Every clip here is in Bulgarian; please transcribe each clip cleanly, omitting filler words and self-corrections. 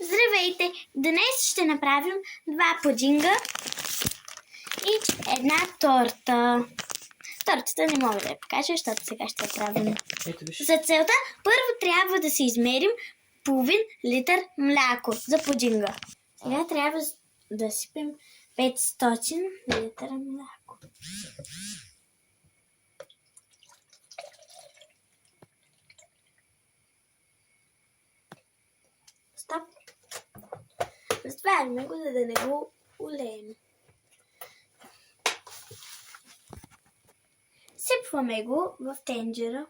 Здравейте! Днес ще направим 2 пудинга и една торта. Тортата не мога да я покажа, защото сега ще я правим. За целта първо трябва да си измерим половин литър мляко за пудинга. Сега трябва да сипем 500 литъра мляко. Стоп! Затваряме го, за да не го улеем. Сипваме го в тенджера.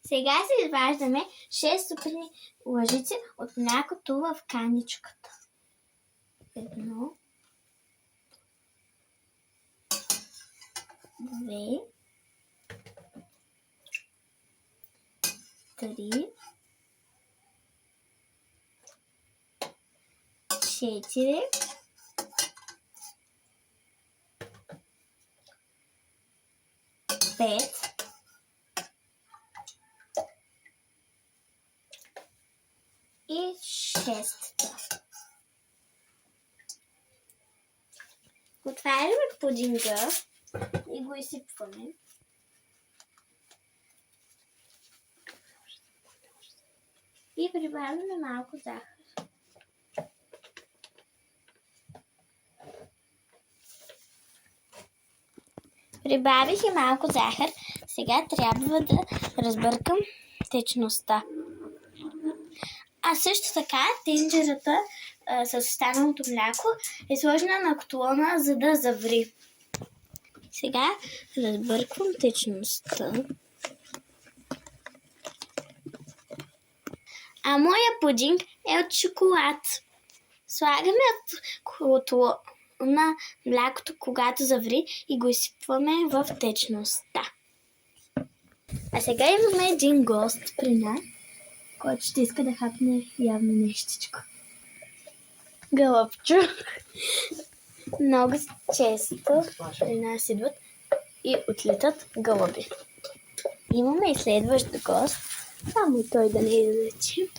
Сега си изваждаме 6 суперни лъжици от млякото в каничката. 1, 2, 3, 4, 5 и 6. Отваряме пудинга и го изсипваме. И прибавяме малко захар. Прибавих и малко захар. Сега трябва да разбъркам течността. А също така тенджерата с останалото мляко е сложена на котлона, за да заври. Сега разбърквам течността. А моя пудинг е от шоколад. Слагаме от котлона млякото, когато заври, и го изсипваме в течността. А сега имаме един гост при нас, който ще иска да хапне явно нещичко. Гълъбчо. Много често при нас идват и отлитат гълъби. Имаме и следващ гост. Само и той да не излечи.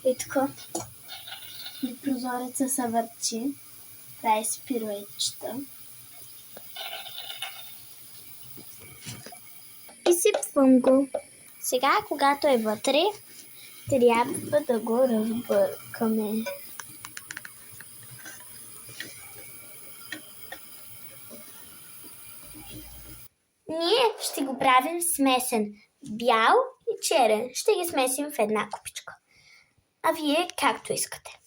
И така. И прозореца се върчи. Прави си пируетчета. И сипвам го. Сега, когато е вътре, трябва да го разбъркаме. Ние ще го правим смесен. Бял и черен. Ще ги смесим в една купичка. А вие както искате.